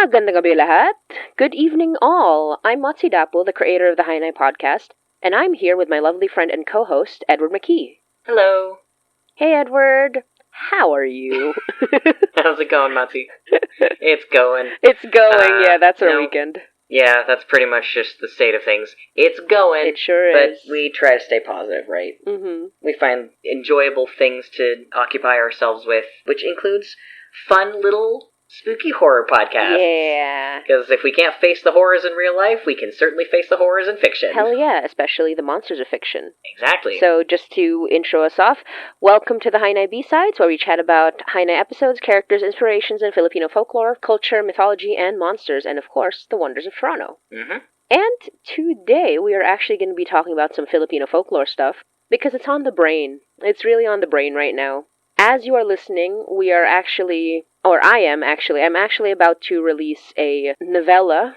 Magandang gabi lahat. Good evening all. I'm Motzie, the creator of the Hainai podcast, and I'm here with my lovely friend and co-host, Edward McKee. Hello. Hey Edward, how are you? How's it going, Motzie? It's going. It's going, yeah, that's our weekend. Yeah, that's pretty much just the state of things. It's going. It sure is. But we try to stay positive, right? Mm-hmm. We find enjoyable things to occupy ourselves with, which includes fun little spooky horror podcasts. Yeah. Because if we can't face the horrors in real life, we can certainly face the horrors in fiction. Hell yeah, especially the monsters of fiction. Exactly. So just to intro us off, welcome to the Hainai B-Sides, where we chat about Hainai episodes, characters, inspirations, and Filipino folklore, culture, mythology, and monsters, and of course, the wonders of Toronto. Mm-hmm. And today we are actually going to be talking about some Filipino folklore stuff, because it's on the brain. It's really on the brain right now. As you are listening, we are actually, or I'm actually about to release a novella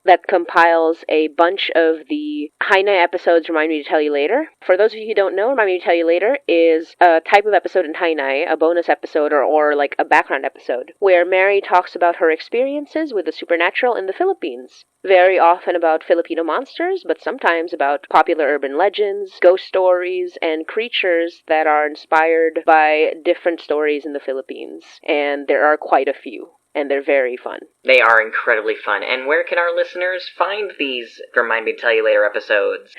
that compiles a bunch of the Hainai episodes Remind Me to Tell You Later. For those of you who don't know, Remind Me to Tell You Later is a type of episode in Hainai, a bonus episode or like a background episode, where Mary talks about her experiences with the supernatural in the Philippines. Very often about Filipino monsters, but sometimes about popular urban legends, ghost stories, and creatures that are inspired by different stories in the Philippines. And there are quite a few. And they're very fun. They are incredibly fun. And where can our listeners find these Remind Me to Tell You Later episodes?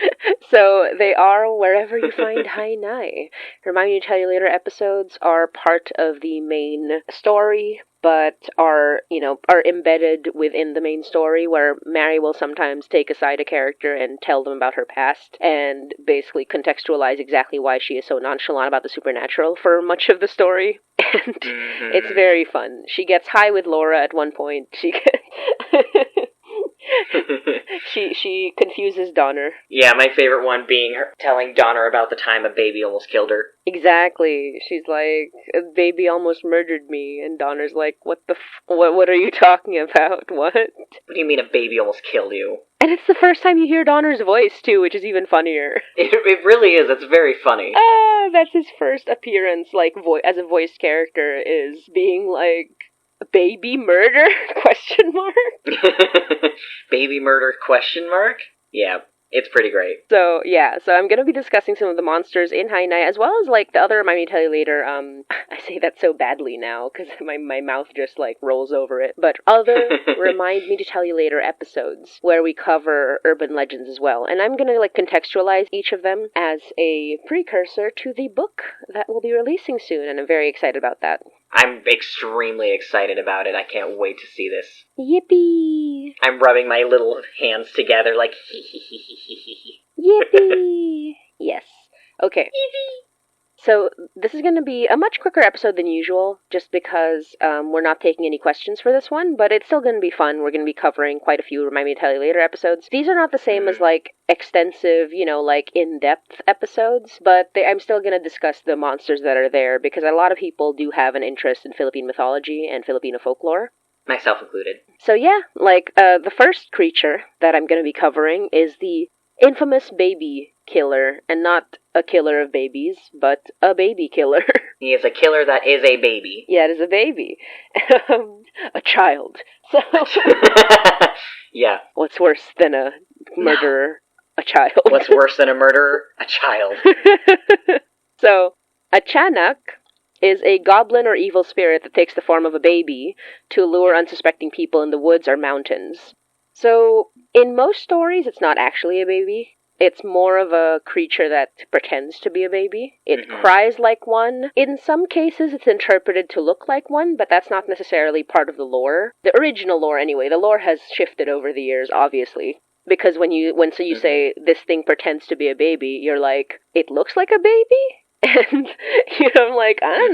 So they are wherever you find Hainai. Remind Me to Tell You Later episodes are part of the main story, but are embedded within the main story, where Mary will sometimes take aside a character and tell them about her past, and basically contextualize exactly why she is so nonchalant about the supernatural for much of the story. And it's very fun. She gets high with Laura at one point. She confuses Donner. Yeah, my favorite one being her telling Donner about the time a baby almost killed her. Exactly. She's like, a baby almost murdered me, and Donner's like, what are you talking about? What? What do you mean a baby almost killed you? And it's the first time you hear Donner's voice, too, which is even funnier. It really is. It's very funny. That's his first appearance, like, as a voiced character, is being like, baby murder? Question mark? Baby murder? Question mark? Yeah. It's pretty great. So I'm going to be discussing some of the monsters in Hainai, as well as, like, the other Remind Me to Tell You Later, I say that so badly now, because my mouth just, like, rolls over it, but other Remind Me to Tell You Later episodes, where we cover urban legends as well, and I'm going to, like, contextualize each of them as a precursor to the book that we'll be releasing soon, and I'm very excited about that. I'm extremely excited about it. I can't wait to see this. Yippee! I'm rubbing my little hands together like hee. Yippee! Yes. Okay. So this is going to be a much quicker episode than usual, just because we're not taking any questions for this one, but it's still going to be fun. We're going to be covering quite a few Remind Me to Tell You Later episodes. These are not the same as, like, extensive, like, in-depth episodes, but I'm still going to discuss the monsters that are there, because a lot of people do have an interest in Philippine mythology and Filipino folklore. Myself included. So yeah, like, the first creature that I'm going to be covering is the infamous baby killer, and not a killer of babies, but a baby killer. He is a killer that is a baby. Yeah, it is a baby. A child. So, yeah. What's worse than a murderer? A child. What's worse than a murderer? A child. So, a chanak is a goblin or evil spirit that takes the form of a baby to lure unsuspecting people in the woods or mountains. So, in most stories, it's not actually a baby. It's more of a creature that pretends to be a baby. It cries like one. In some cases, it's interpreted to look like one, but that's not necessarily part of the lore. The original lore, anyway. The lore has shifted over the years, obviously. Because when you say, this thing pretends to be a baby, you're like, it looks like a baby? And, I'm like, I don't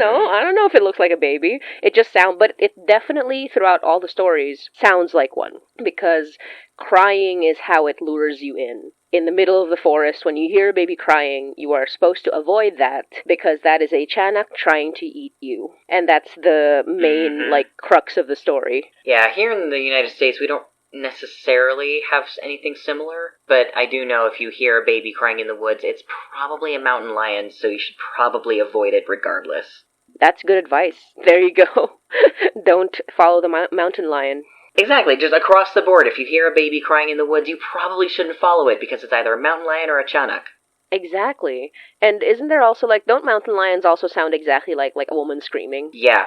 know if it looks like a baby. It just but it definitely, throughout all the stories, sounds like one. Because crying is how it lures you in. In the middle of the forest, when you hear a baby crying, you are supposed to avoid that, because that is a chanak trying to eat you. And that's the main, crux of the story. Yeah, here in the United States, we don't necessarily have anything similar, but I do know if you hear a baby crying in the woods, it's probably a mountain lion, so you should probably avoid it regardless. That's good advice. There you go. Don't follow the mountain lion. Exactly, just across the board, if you hear a baby crying in the woods, you probably shouldn't follow it because it's either a mountain lion or a chanak. Exactly. And isn't there also, like, don't mountain lions also sound exactly like a woman screaming? Yeah,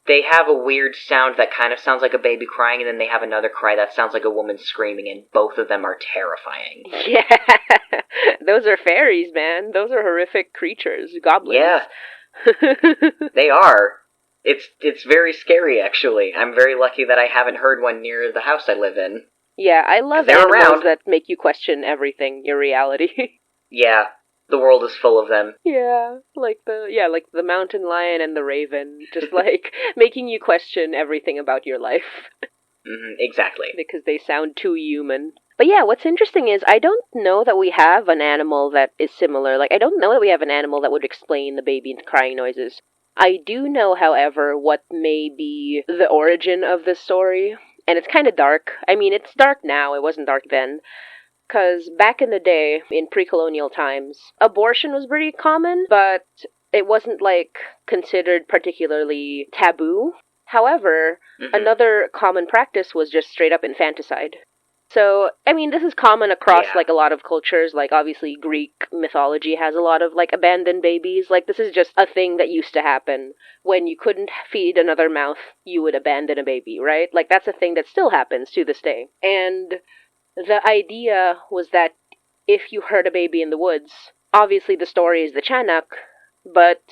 they have a weird sound that kind of sounds like a baby crying, and then they have another cry that sounds like a woman screaming, and both of them are terrifying. Yeah. Those are fairies, man. Those are horrific creatures. Goblins. Yeah. They are. It's very scary, actually. I'm very lucky that I haven't heard one near the house I live in. Yeah, I love They're animals around. that make you question everything, your reality. Yeah, the world is full of them. Yeah, like the mountain lion and the raven, just like making you question everything about your life Exactly. because they sound too human. But yeah, what's interesting is I don't know that we have an animal that is similar. Like, I don't know that we have an animal that would explain the baby crying noises. I do know, however, what may be the origin of this story, and it's kind of dark. I mean, it's dark now, it wasn't dark then. Because back in the day, in pre-colonial times, abortion was pretty common, but it wasn't, like, considered particularly taboo. However, another common practice was just straight-up infanticide. So, I mean, this is common across, like, a lot of cultures. Like, obviously, Greek mythology has a lot of, like, abandoned babies. Like, this is just a thing that used to happen. When you couldn't feed another mouth, you would abandon a baby, right? Like, that's a thing that still happens to this day. And the idea was that if you hurt a baby in the woods, obviously the story is the chanak, but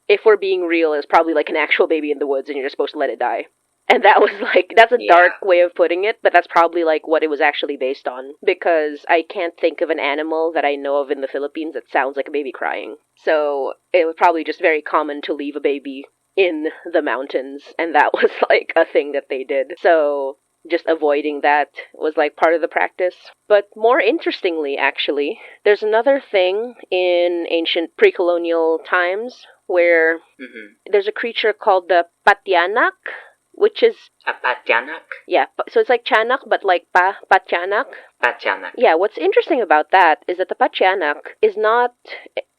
if we're being real, it's probably like an actual baby in the woods and you're just supposed to let it die. And that was like, that's a dark way of putting it, but that's probably like what it was actually based on. Because I can't think of an animal that I know of in the Philippines that sounds like a baby crying. So it was probably just very common to leave a baby in the mountains, and that was like a thing that they did. So just avoiding that was like part of the practice. But more interestingly, actually, there's another thing in ancient pre-colonial times where there's a creature called the patyanak, which is a patyanak? Yeah, so it's like chanak, but like patyanak. Patyanak. Yeah, what's interesting about that is that the patyanak is not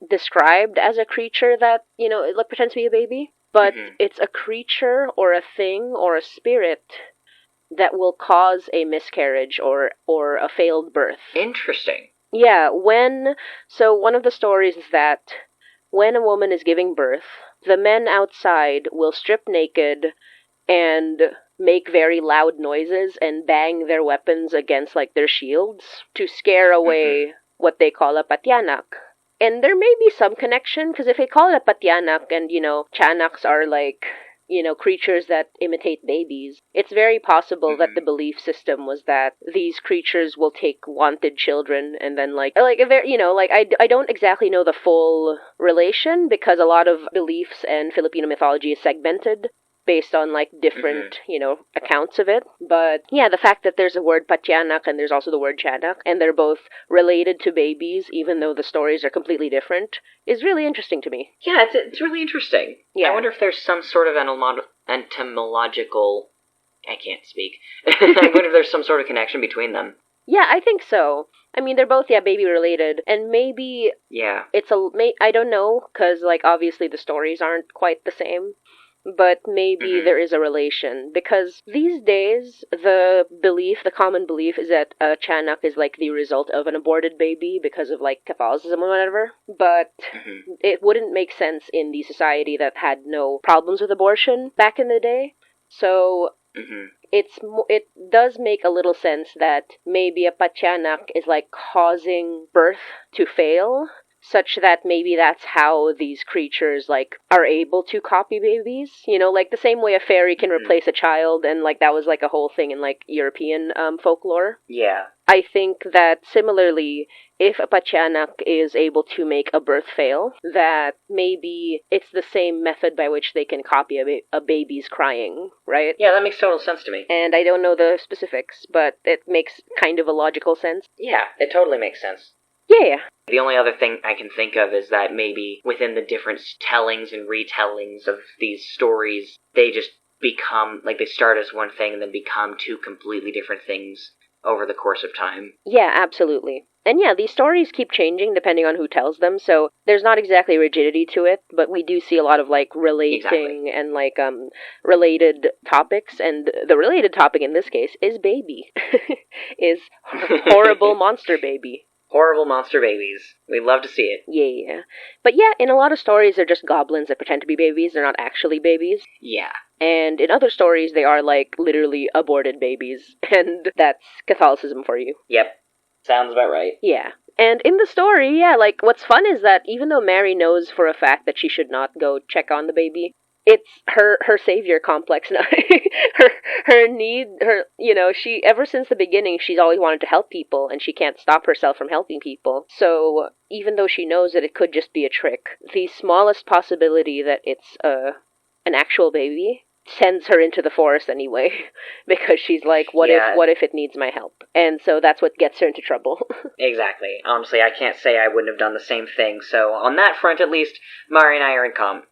described as a creature that, it like pretends to be a baby, but it's a creature or a thing or a spirit that will cause a miscarriage or a failed birth. Interesting. Yeah, so one of the stories is that when a woman is giving birth, the men outside will strip naked and make very loud noises and bang their weapons against, like, their shields to scare away what they call a patyanak. And there may be some connection, because if they call it a patyanak and, chanaks are, like, creatures that imitate babies, it's very possible that the belief system was that these creatures will take wanted children and then, I don't exactly know the full relation, because a lot of beliefs and Filipino mythology is segmented based on, like, different, accounts of it. But, yeah, the fact that there's a word patyanak and there's also the word chanak, and they're both related to babies, even though the stories are completely different, is really interesting to me. Yeah, it's really interesting. Yeah. I wonder if there's some sort of entomological... I can't speak. I wonder if there's some sort of connection between them. Yeah, I think so. I mean, they're both, baby related, and maybe... Yeah. I don't know, because, like, obviously the stories aren't quite the same. But maybe there is a relation, because these days, the common belief is that a chanak is, like, the result of an aborted baby because of, like, Catholicism or whatever, but it wouldn't make sense in the society that had no problems with abortion back in the day, so it does make a little sense that maybe a patyanak is, like, causing birth to fail, such that maybe that's how these creatures, like, are able to copy babies. Like the same way a fairy can replace a child, and, like, that was, like, a whole thing in, like, European folklore. Yeah. I think that, similarly, if a patyanak is able to make a birth fail, that maybe it's the same method by which they can copy a baby's crying, right? Yeah, that makes total sense to me. And I don't know the specifics, but it makes kind of a logical sense. Yeah, it totally makes sense. Yeah. The only other thing I can think of is that maybe within the different tellings and retellings of these stories, they just become, like, they start as one thing and then become two completely different things over the course of time. Yeah, absolutely. And yeah, these stories keep changing depending on who tells them, so there's not exactly rigidity to it, but we do see a lot of, like, relating and, like, related topics, and the related topic in this case is baby. Is horrible monster baby. Horrible monster babies. We'd love to see it. Yeah. But yeah, in a lot of stories, they're just goblins that pretend to be babies. They're not actually babies. Yeah. And in other stories, they are, like, literally aborted babies. And that's Catholicism for you. Yep. Sounds about right. Yeah. And in the story, yeah, like, what's fun is that even though Mary knows for a fact that she should not go check on the baby, it's her savior complex now. her need, she, ever since the beginning, she's always wanted to help people, and she can't stop herself from helping people. So, even though she knows that it could just be a trick, the smallest possibility that it's an actual baby sends her into the forest anyway, because she's like, what if it needs my help? And so that's what gets her into trouble. Exactly. Honestly, I can't say I wouldn't have done the same thing, so on that front, at least, Mari and I are in common.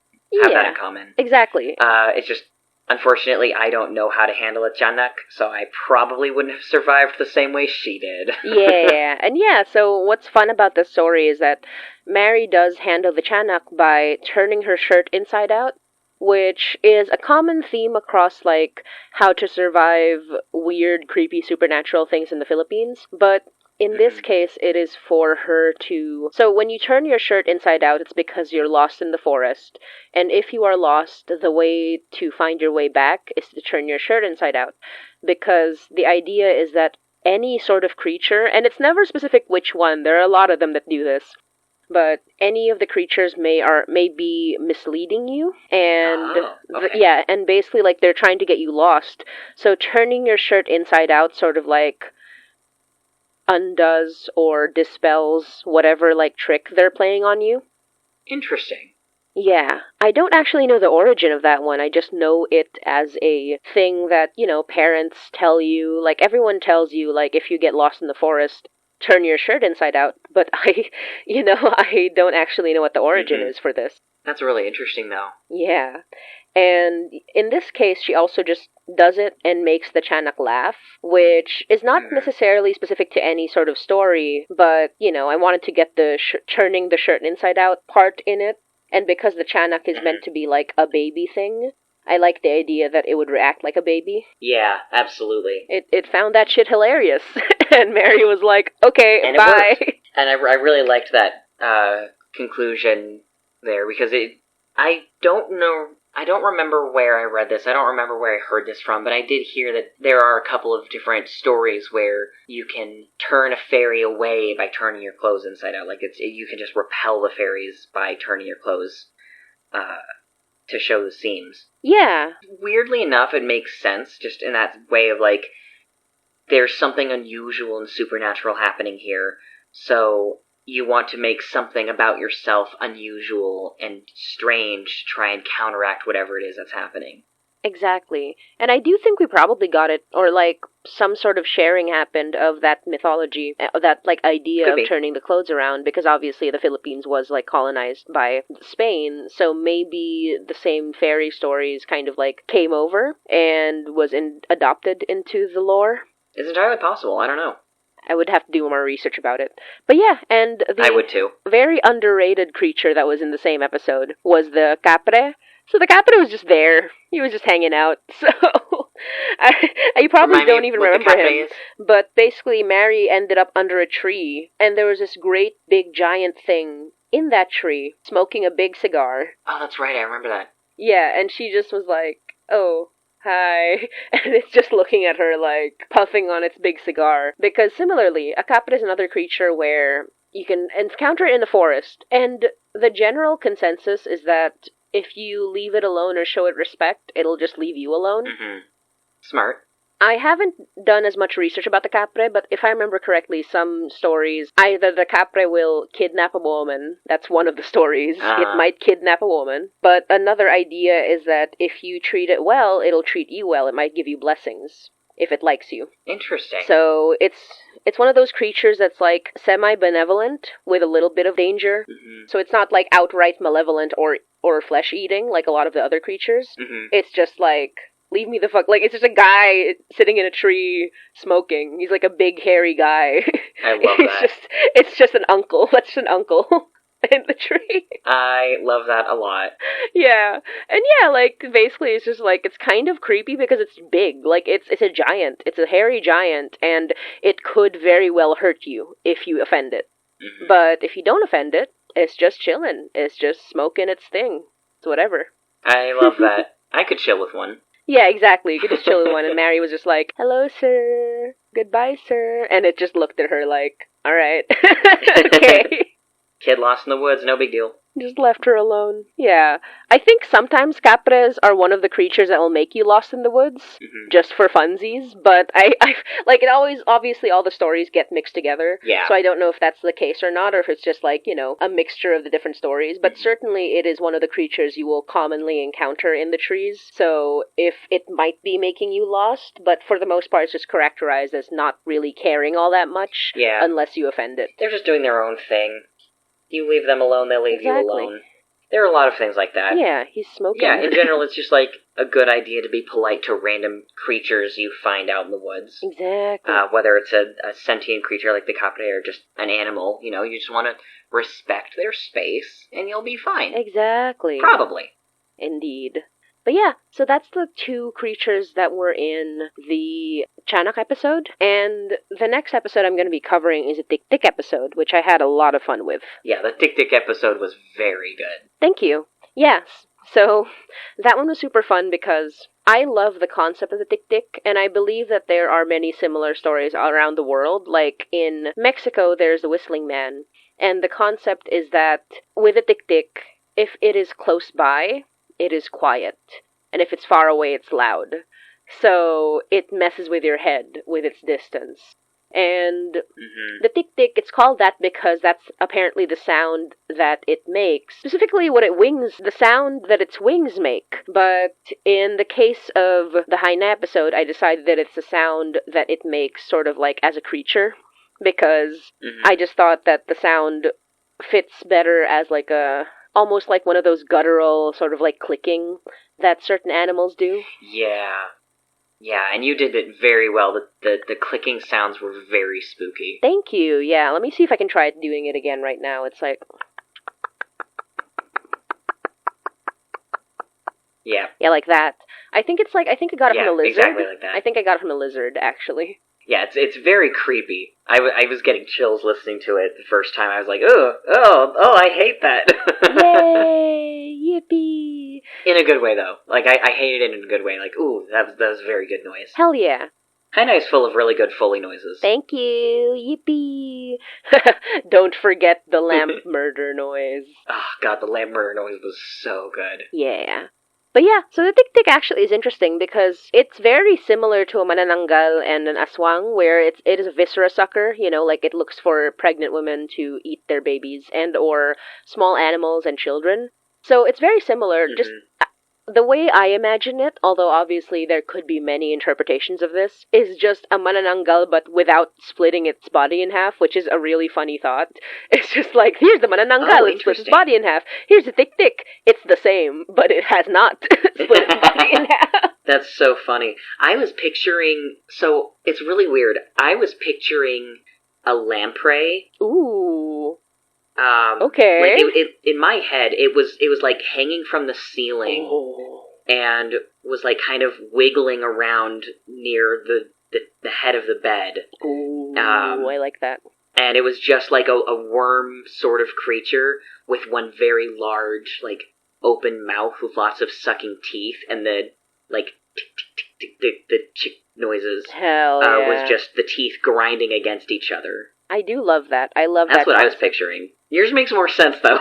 Have that in common. Exactly. It's just, unfortunately, I don't know how to handle a Chanak, so I probably wouldn't have survived the same way she did. Yeah, so what's fun about this story is that Mary does handle the Chanak by turning her shirt inside out, which is a common theme across, like, how to survive weird, creepy, supernatural things in the Philippines, but in this case, it is for her to... So when you turn your shirt inside out, it's because you're lost in the forest. And if you are lost, the way to find your way back is to turn your shirt inside out. Because the idea is that any sort of creature, and it's never specific which one, there are a lot of them that do this, but any of the creatures may be misleading you, and and basically, like, they're trying to get you lost. So turning your shirt inside out sort of, like, undoes or dispels whatever, like, trick they're playing on you. Interesting. Yeah. I don't actually know the origin of that one. I just know it as a thing that, parents tell you. Like, everyone tells you, like, if you get lost in the forest, turn your shirt inside out. But I don't actually know what the origin is for this. That's really interesting, though. Yeah. And in this case, she also just does it and makes the Chanak laugh, which is not necessarily specific to any sort of story, but, I wanted to get the turning the shirt inside out part in it, and because the Chanak is meant to be, like, a baby thing, I like the idea that it would react like a baby. Yeah, absolutely. It found that shit hilarious, and Mary was like, okay, and bye. It worked. And I really liked that conclusion there, because I don't remember where I read this. I don't remember where I heard this from, but I did hear that there are a couple of different stories where you can turn a fairy away by turning your clothes inside out. Like, you can just repel the fairies by turning your clothes to show the seams. Yeah. Weirdly enough, it makes sense, just in that way of, like, there's something unusual and supernatural happening here, so you want to make something about yourself unusual and strange to try and counteract whatever it is that's happening. Exactly. And I do think we probably got it, or, like, some sort of sharing happened of that mythology, that, like, idea of turning the clothes around, because obviously the Philippines was, like, colonized by Spain, so maybe the same fairy stories kind of, like, came over and was adopted into the lore. It's entirely possible. I don't know. I would have to do more research about it. But yeah, and I would too. Very underrated creature that was in the same episode was the capre. So the capre was just there. He was just hanging out. So you probably don't even remember him. But basically, Mary ended up under a tree, and there was this great big giant thing in that tree smoking a big cigar. Oh, that's right. I remember that. Yeah, and she just was like, oh, hi, and it's just looking at her, like, puffing on its big cigar. Because similarly, a capra is another creature where you can encounter it in the forest, and the general consensus is that if you leave it alone or show it respect, it'll just leave you alone. Mm-hmm. Smart. I haven't done as much research about the capre, but if I remember correctly, some stories, either the capre will kidnap a woman, that's one of the stories, it might kidnap a woman, but another idea is that if you treat it well, it'll treat you well, it might give you blessings, if it likes you. Interesting. So it's one of those creatures that's, like, semi-benevolent with a little bit of danger, so it's not, like, outright malevolent or flesh-eating like a lot of the other creatures. It's just, like, leave me the fuck. Like, it's just a guy sitting in a tree smoking. He's like a big, hairy guy. I love that. It's just an uncle. That's just an uncle in the tree. I love that a lot. Yeah. And yeah, like, basically it's just like, it's kind of creepy because it's big. Like, it's a giant. It's a hairy giant, and it could very well hurt you if you offend it. Mm-hmm. But if you don't offend it, it's just chilling. It's just smoking its thing. It's whatever. I love that. I could chill with one. Yeah, exactly. You could just chill with one, and Mary was just like, hello, sir. Goodbye, sir. And it just looked at her like, alright. Okay. Kid lost in the woods, no big deal. Just left her alone. Yeah. I think sometimes capres are one of the creatures that will make you lost in the woods, just for funsies, but I like, it always, obviously all the stories get mixed together, yeah. So I don't know if that's the case or not, or if it's just like, you know, a mixture of the different stories, but certainly it is one of the creatures you will commonly encounter in the trees, so if it might be making you lost, but for the most part it's just characterized as not really caring all that much, yeah. Unless you offend it. They're just doing their own thing. You leave them alone, they'll leave you alone. There are a lot of things like that. Yeah, he's smoking. Yeah, in general, it's just like a good idea to be polite to random creatures you find out in the woods. Exactly. Whether it's a sentient creature like the capre or just an animal, you know, you just want to respect their space and you'll be fine. Exactly. Probably. Indeed. But yeah, so that's the two creatures that were in the Chanak episode. And the next episode I'm going to be covering is a Tik Tik episode, which I had a lot of fun with. Yeah, the Tik Tik episode was very good. Thank you. Yes. So that one was super fun because I love the concept of the Tik Tik, and I believe that there are many similar stories around the world. Like in Mexico, there's the Whistling Man. And the concept is that with a Tik Tik, if it is close by, it is quiet, and if it's far away, it's loud. So it messes with your head with its distance. And the Tik-Tik, it's called that because that's apparently the sound that it makes. Specifically what it wings, the sound that its wings make. But in the case of the Hyena episode, I decided that it's the sound that it makes sort of like as a creature. Because I just thought that the sound fits better as like a... almost like one of those guttural sort of like clicking that certain animals do. Yeah. Yeah, and you did it very well. The clicking sounds were very spooky. Thank you. Yeah, let me see if I can try doing it again right now. It's like... Yeah. Yeah, like that. I think I got it from a lizard. Exactly like that. I think I got it from a lizard, actually. Yeah, it's very creepy. I was getting chills listening to it the first time. I was like, oh, I hate that. Yay! Yippee! In a good way, though. Like, I hated it in a good way. Like, ooh, that was a very good noise. Hell yeah. Hyena is full of really good Foley noises. Thank you! Yippee! Don't forget the lamp murder noise. Oh, God, the lamp murder noise was so good. Yeah. But yeah, so the Tik-Tik actually is interesting because it's very similar to a manananggal and an aswang, where it is a viscera sucker, you know, like it looks for pregnant women to eat their babies and or small animals and children. So it's very similar, just the way I imagine it, although obviously there could be many interpretations of this, is just a manananggal but without splitting its body in half, which is a really funny thought. It's just like, here's the manananggal, it splits its body in half. Here's the Tik-Tik, it's the same, but it has not split its body in half. That's so funny. I was picturing, so it's really weird, I was picturing a lamprey. Ooh. Okay. Like in my head, it was like hanging from the ceiling and was like kind of wiggling around near the head of the bed. Ooh, I like that. And it was just like a worm sort of creature with one very large, like, open mouth with lots of sucking teeth, and the, like, the chick noises. Hell yeah. Was just the teeth grinding against each other. I do love that. I love that. That's what I was picturing. Yours makes more sense, though.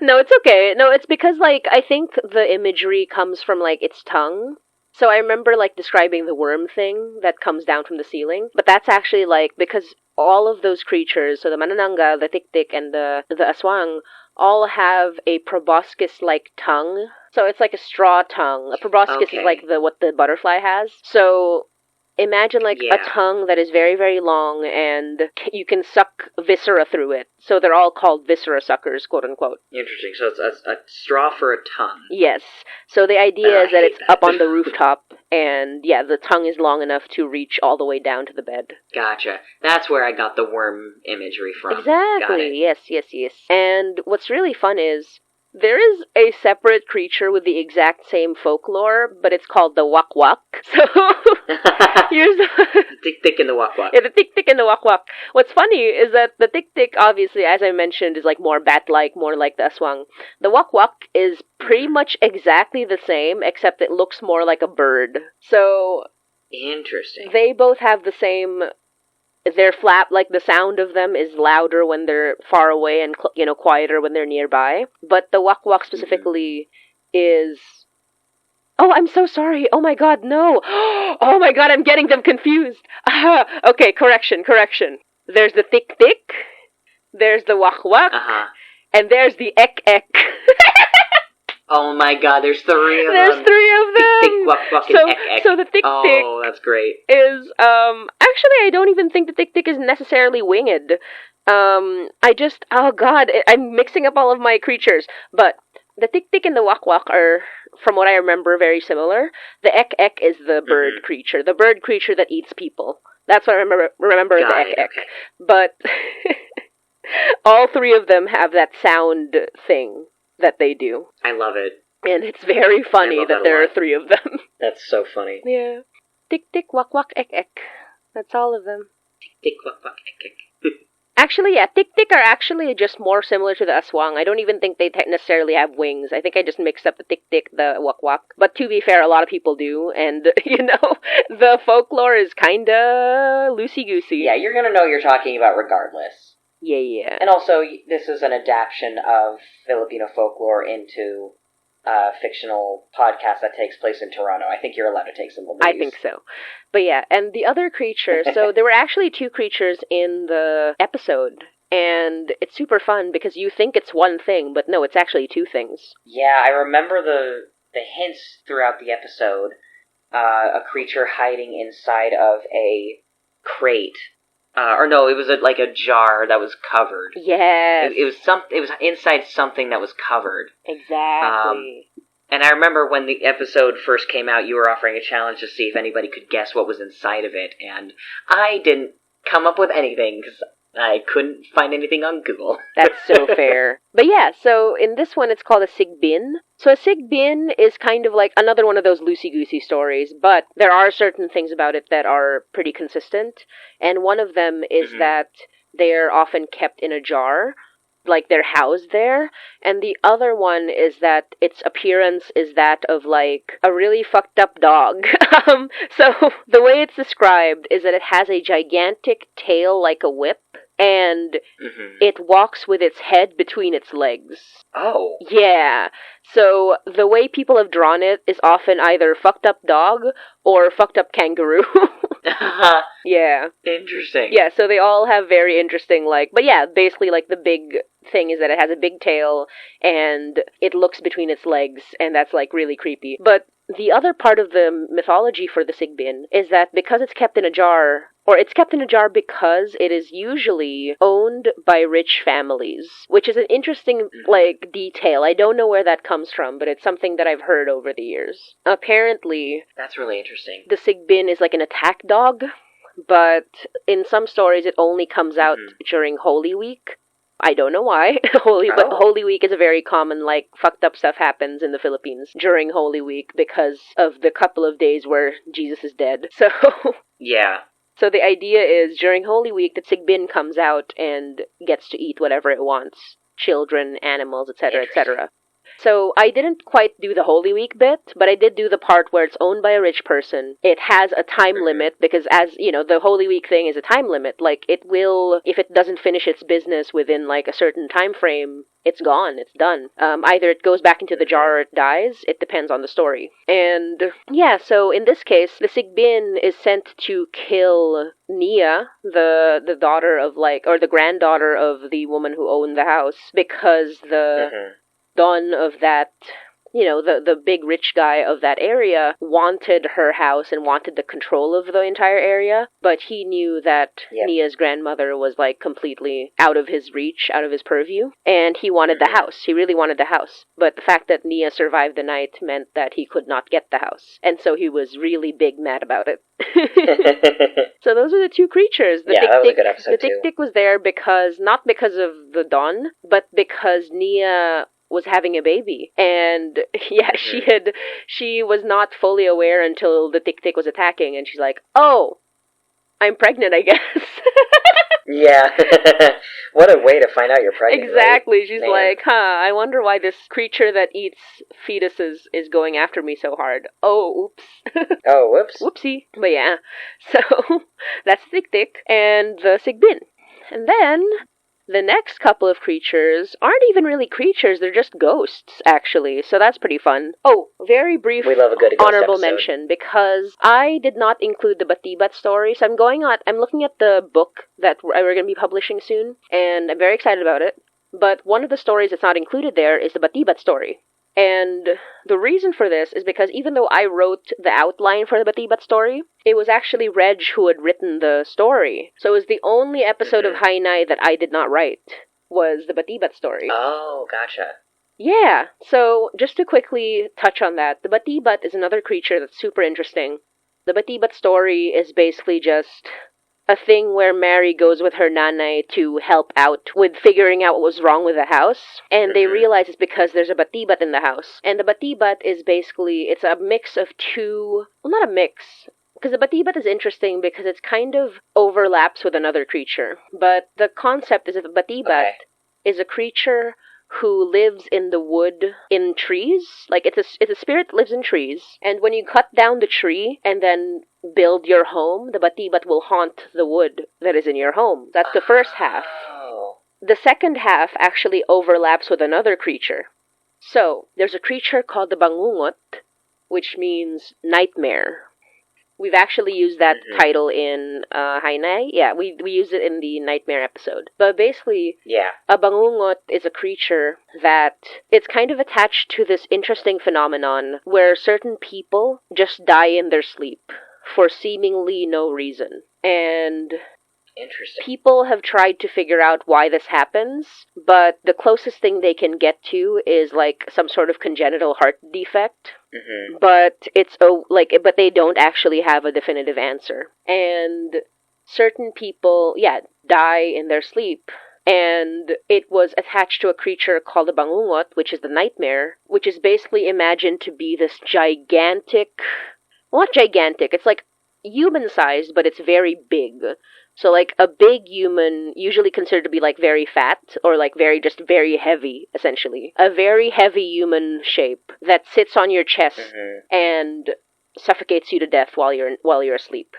No, it's okay. No, it's because, like, I think the imagery comes from, like, its tongue. So I remember, like, describing the worm thing that comes down from the ceiling. But that's actually, like, because all of those creatures, so the manananggal, the Tik-Tik, and the aswang, all have a proboscis-like tongue. So it's like a straw tongue. A proboscis is like what the butterfly has. So imagine like a tongue that is very, very long, and you can suck viscera through it. So they're all called viscera suckers, quote unquote. Interesting. So it's a straw for a tongue. Yes. So the idea is that it's up on the rooftop, and yeah, the tongue is long enough to reach all the way down to the bed. Gotcha. That's where I got the worm imagery from. Exactly. Yes. And what's really fun is there is a separate creature with the exact same folklore, but it's called the wak-wak. So, here's the tik-tik and the wak-wak. Yeah, the tik-tik and the wak-wak. What's funny is that the tik-tik, obviously, as I mentioned, is like more bat-like, more like the aswang. The wak-wak is pretty much exactly the same, except it looks more like a bird. So, interesting. They both have the same... Their flap, like the sound of them is louder when they're far away and, quieter when they're nearby. But the wak-wak specifically is... Oh, I'm so sorry. Oh my god, no. Oh my god, I'm getting them confused. Okay, correction. There's the tik-tik, there's the wak-wak, and there's the ek-ek. Oh my god, there's 3 of them. There's 3 of them. Tik-tik, wak-wak, and ek-ek. So the tik-tik... Oh, that's great. ...is, actually, I don't even think the tik-tik is necessarily winged. Oh god, I'm mixing up all of my creatures. But the tik-tik and the wak-wak are, from what I remember, very similar. The ek-ek is the bird creature. The bird creature that eats people. That's what I remember the ek-ek. Okay. But all 3 of them have that sound thing that they do. I love it. And it's very funny that there are 3 of them. That's so funny. Yeah. Tik-tik, wak-wak, ek-ek. That's all of them. Tik-tik, wak-wak, ek-ek. Actually, yeah, tik-tik are actually just more similar to the aswang. I don't even think they necessarily have wings. I think I just mixed up the tik-tik, the wak-wak. But to be fair, a lot of people do. And, the folklore is kinda loosey-goosey. Yeah, you're gonna know what you're talking about regardless. Yeah. And also, this is an adaptation of Filipino folklore into a fictional podcast that takes place in Toronto. I think you're allowed to take some liberties. I think so. But yeah, and the other creature, so there were actually 2 creatures in the episode, and it's super fun because you think it's one thing, but no, it's actually 2 things. Yeah, I remember the hints throughout the episode. A creature hiding inside of a crate. It was like a jar that was covered. Yes. It was inside something that was covered. Exactly. And I remember when the episode first came out, you were offering a challenge to see if anybody could guess what was inside of it, and I didn't come up with anything, because I couldn't find anything on Google. That's so fair. But yeah, so in this one it's called a sigbin. So a sigbin is kind of like another one of those loosey-goosey stories, but there are certain things about it that are pretty consistent, and one of them is that they're often kept in a jar, like they're housed there, and the other one is that its appearance is that of like a really fucked up dog. So the way it's described is that it has a gigantic tail like a whip, and it walks with its head between its legs. Oh. Yeah. So the way people have drawn it is often either fucked up dog or fucked up kangaroo. Yeah. Interesting. Yeah, so they all have very interesting, but yeah, basically, the big thing is that it has a big tail, and it looks between its legs, and that's, really creepy. But the other part of the mythology for the sigbin is that because it's kept in a jar, or it's kept in a jar because it is usually owned by rich families, which is an interesting, detail. I don't know where that comes from, but it's something that I've heard over the years. Apparently... That's really interesting. The sigbin is like an attack dog, but in some stories it only comes out during Holy Week. I don't know why. But Holy Week is a very common, fucked up stuff happens in the Philippines during Holy Week because of the couple of days where Jesus is dead. So... Yeah. So the idea is, during Holy Week, the sigbin comes out and gets to eat whatever it wants. Children, animals, etc., etc. So I didn't quite do the Holy Week bit, but I did do the part where it's owned by a rich person. It has a time limit, because the Holy Week thing is a time limit. It will, if it doesn't finish its business within, a certain time frame, it's gone, it's done. Either it goes back into the jar or it dies. It depends on the story. And, yeah, so in this case, the sigbin is sent to kill Nia, the daughter of, or the granddaughter of the woman who owned the house, because the... Don of that the big rich guy of that area wanted her house and wanted the control of the entire area, but he knew that Nia's grandmother was like completely out of his reach, out of his purview, and he wanted the house. He really wanted the house. But the fact that Nia survived the night meant that he could not get the house. And so he was really big mad about it. So those are the two creatures. That was a good episode, too. The Tik-Tik was there not because of the Dawn, but because Nia was having a baby. And she was not fully aware until the Tik-Tik was attacking, and she's like, oh, I'm pregnant, I guess. Yeah. What a way to find out you're pregnant. Exactly. Right? She's like, I wonder why this creature that eats fetuses is going after me so hard. Oh, oops. Oh, whoops. Whoopsie. But yeah. So, that's Tik-Tik and the Sigbin. And then the next couple of creatures aren't even really creatures, they're just ghosts, actually. So that's pretty fun. Oh, very brief we love a good honorable episode. mention, because I did not include the Batibat story, so I'm looking at the book that we're going to be publishing soon, and I'm very excited about it. But one of the stories that's not included there is the Batibat story. And the reason for this is because even though I wrote the outline for the Batibat story, it was actually Reg who had written the story. So it was the only episode of Hainai that I did not write, was the Batibat story. Oh, gotcha. Yeah, so just to quickly touch on that, the Batibat is another creature that's super interesting. The Batibat story is basically just a thing where Mary goes with her nanay to help out with figuring out what was wrong with the house, and they realize it's because there's a Batibat in the house. And the Batibat is basically, it's a mix of two, well, not a mix, because the Batibat is interesting because it's kind of overlaps with another creature. But the concept is that the Batibat is a creature who lives in the wood in trees. Like, it's a spirit that lives in trees, and when you cut down the tree and then build your home, the Batibat will haunt the wood that is in your home. That's the first half. The second half actually overlaps with another creature. So, there's a creature called the Bangungot, which means nightmare. We've actually used that title in Hainai. Yeah, we used it in the Nightmare episode. But basically, a Bangungot is a creature that it's kind of attached to this interesting phenomenon where certain people just die in their sleep for seemingly no reason. And interesting. People have tried to figure out why this happens, but the closest thing they can get to is like some sort of congenital heart defect. But but they don't actually have a definitive answer. And certain people, die in their sleep. And it was attached to a creature called the Bangungot, which is the nightmare, which is basically imagined to be this gigantic, well, not gigantic, it's like human-sized, but it's very big. So, like, a big human, usually considered to be, like, very fat, or, like, very heavy, essentially. A very heavy human shape that sits on your chest and suffocates you to death while you're asleep.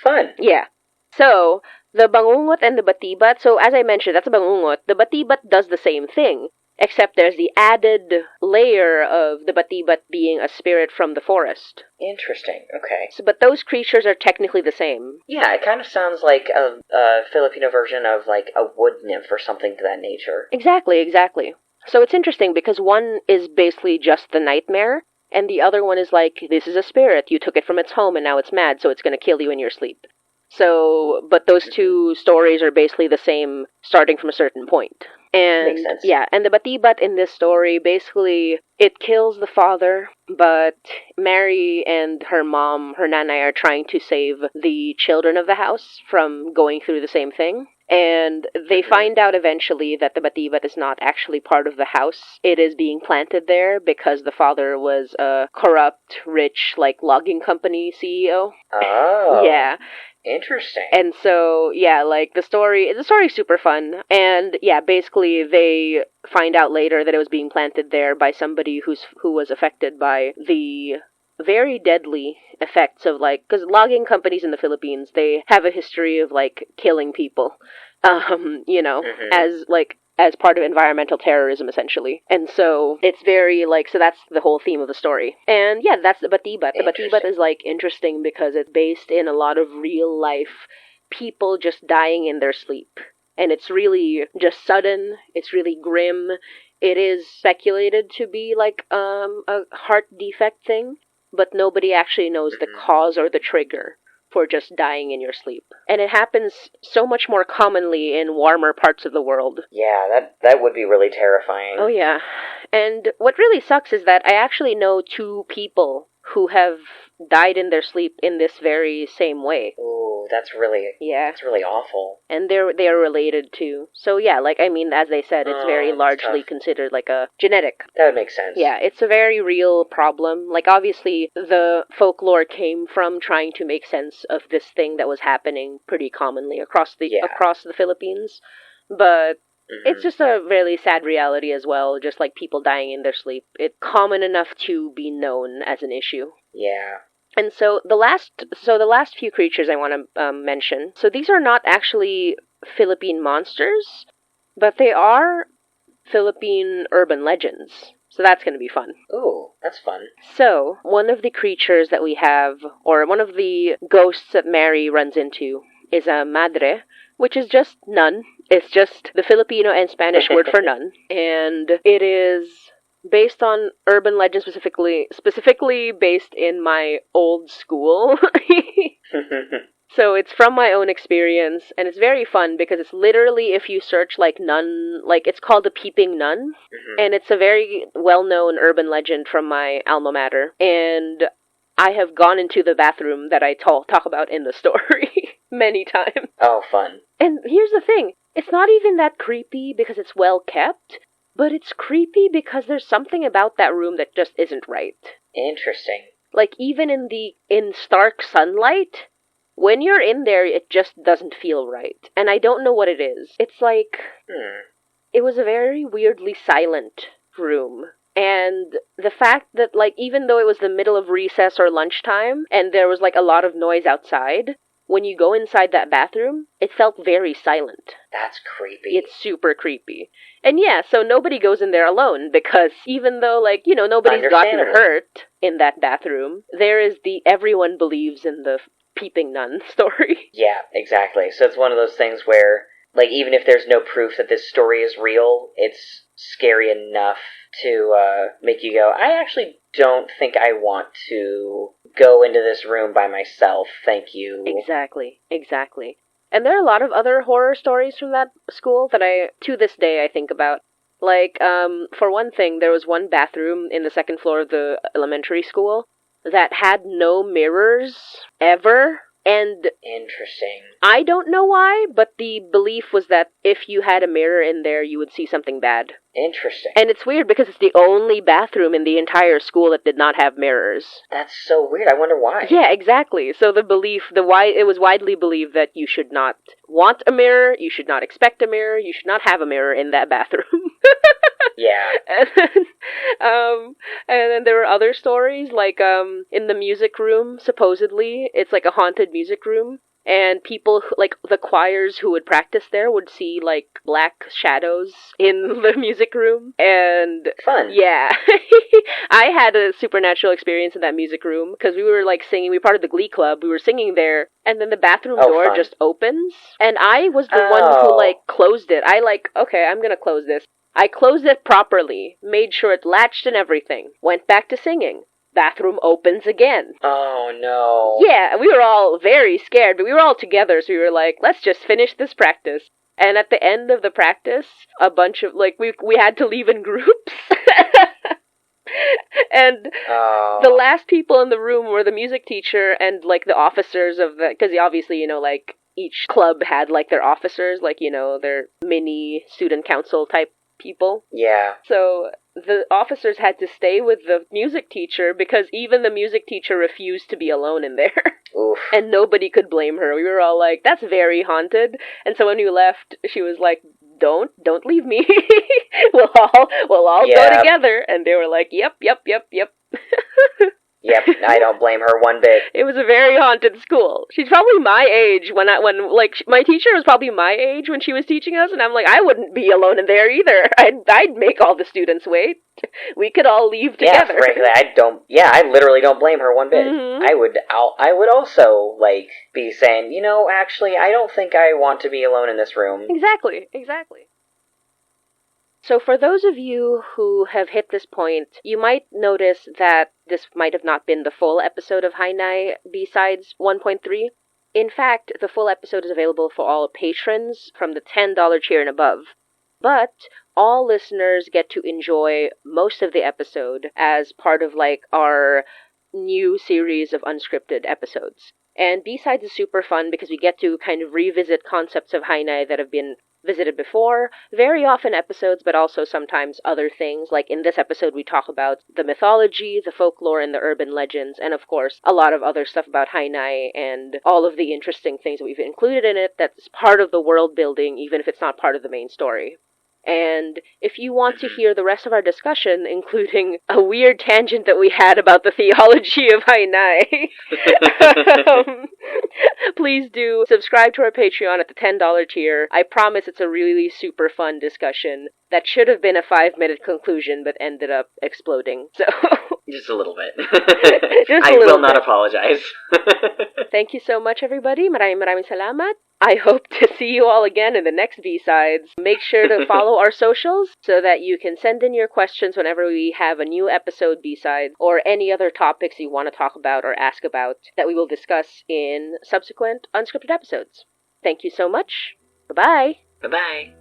Fun. Yeah. So, the Bangungot and the Batibat, so as I mentioned, that's a Bangungot. The Batibat does the same thing, except there's the added layer of the Batibat being a spirit from the forest. Interesting, okay. So, but those creatures are technically the same. Yeah, it kind of sounds like a Filipino version of, like, a wood nymph or something to that nature. Exactly. So it's interesting because one is basically just the nightmare, and the other one is like, this is a spirit, you took it from its home and now it's mad, so it's going to kill you in your sleep. So, but those two stories are basically the same, starting from a certain point. And, makes sense. Yeah, and the Batibat in this story, basically, it kills the father, but Mary and her mom, her nanay, are trying to save the children of the house from going through the same thing. And they find out eventually that the Batibat is not actually part of the house. It is being planted there because the father was a corrupt, rich, like, logging company CEO. Oh. Yeah. Interesting. And so, like, the story is super fun. And, basically, they find out later that it was being planted there by somebody who was affected by the very deadly effects of, like, because logging companies in the Philippines, they have a history of, like, killing people, as part of environmental terrorism, essentially. And so, it's very, like, so that's the whole theme of the story. And, that's the Batibat. The Batibat is, like, interesting because it's based in a lot of real-life people just dying in their sleep. And it's really just sudden, it's really grim, It is speculated to be like a heart defect thing, but nobody actually knows the cause or the trigger for just dying in your sleep. And it happens so much more commonly in warmer parts of the world. Yeah, that would be really terrifying. Oh yeah. And what really sucks is that I actually know 2 people who have died in their sleep in this very same way. Ooh, that's really awful. And they are related too. So yeah, like I mean, as they said, it's very largely considered like a genetic. That would make sense. Yeah, it's a very real problem. Like obviously the folklore came from trying to make sense of this thing that was happening pretty commonly across the Philippines. But it's just a really sad reality as well, just like people dying in their sleep. It's common enough to be known as an issue. Yeah. And so the last few creatures I want to mention. So these are not actually Philippine monsters, but they are Philippine urban legends. So that's going to be fun. Ooh, that's fun. So one of the creatures that we have, or one of the ghosts that Mary runs into, is a madre, which is just nun. It's just the Filipino and Spanish word for nun. And it is based on urban legend, specifically based in my old school. So it's from my own experience, and it's very fun because it's literally, if you search like nun, like it's called the Peeping Nun, and it's a very well-known urban legend from my alma mater. And I have gone into the bathroom that I talk about in the story many times. Oh, fun. And here's the thing. It's not even that creepy because it's well kept, but it's creepy because there's something about that room that just isn't right. Interesting. Like, even in stark sunlight, when you're in there, it just doesn't feel right. And I don't know what it is. It's like, it was a very weirdly silent room. And the fact that, like, even though it was the middle of recess or lunchtime, and there was, like, a lot of noise outside, when you go inside that bathroom, it felt very silent. That's creepy. It's super creepy. And yeah, so nobody goes in there alone, because even though, like, you know, nobody's gotten hurt in that bathroom, there is the everyone believes in the Peeping Nun story. Yeah, exactly. So it's one of those things where, like, even if there's no proof that this story is real, it's scary enough to make you go, I actually don't think I want to go into this room by myself, thank you. Exactly. And there are a lot of other horror stories from that school that to this day, I think about. Like, for one thing, there was one bathroom in the second floor of the elementary school that had no mirrors ever. And interesting. I don't know why, but the belief was that if you had a mirror in there, you would see something bad. Interesting. And it's weird because it's the only bathroom in the entire school that did not have mirrors. That's so weird. I wonder why. Yeah, exactly. So the belief, it was widely believed that you should not want a mirror, you should not expect a mirror, you should not have a mirror in that bathroom. Yeah. And then there were other stories, like, in the music room, supposedly, it's like a haunted music room, and people, like, the choirs who would practice there would see, like, black shadows in the music room, and... Fun. Yeah. I had a supernatural experience in that music room, because we were, like, singing, we were part of the Glee Club, we were singing there, and then the bathroom door just opens, and I was the one who, like, closed it. Okay, I'm gonna close this. I closed it properly, made sure it latched and everything, went back to singing. Bathroom opens again. Oh, no. Yeah, we were all very scared, but we were all together, so we were like, let's just finish this practice. And at the end of the practice, a bunch of, like, we had to leave in groups. And the last people in the room were the music teacher and, like, the officers of the... Because obviously, you know, like, each club had, like, their officers, like, you know, their mini student council type people. Yeah. So the officers had to stay with the music teacher because even the music teacher refused to be alone in there. Oof. And nobody could blame her. We were all like, that's very haunted. And so when we left, she was like, don't leave me. we'll all go together. And they were like, yep. Yep, I don't blame her one bit. It was a very haunted school. She's probably my age when my teacher was probably my age when she was teaching us, and I'm like, I wouldn't be alone in there either. I'd make all the students wait. We could all leave together. Yeah, frankly, I literally don't blame her one bit. Mm-hmm. I would also, like, be saying, you know, actually, I don't think I want to be alone in this room. Exactly. So for those of you who have hit this point, you might notice that this might have not been the full episode of Hainai B-Sides 1.3. In fact, the full episode is available for all patrons from the $10 tier and above. But all listeners get to enjoy most of the episode as part of our new series of unscripted episodes. And B-Sides is super fun because we get to kind of revisit concepts of Hainai that have been visited before, very often episodes, but also sometimes other things. Like in this episode, we talk about the mythology, the folklore, and the urban legends, and of course, a lot of other stuff about Hainai and all of the interesting things that we've included in it that's part of the world building, even if it's not part of the main story. And if you want to hear the rest of our discussion, including a weird tangent that we had about the theology of Hainai, please do subscribe to our Patreon at the $10 tier. I promise it's a really super fun discussion that should have been a 5-minute conclusion but ended up exploding. So just a little bit. I will not apologize. Thank you so much, everybody. Maraming salamat. I hope to see you all again in the next B-Sides. Make sure to follow our socials so that you can send in your questions whenever we have a new episode B-Side or any other topics you want to talk about or ask about that we will discuss in subsequent unscripted episodes. Thank you so much. Bye-bye. Bye-bye.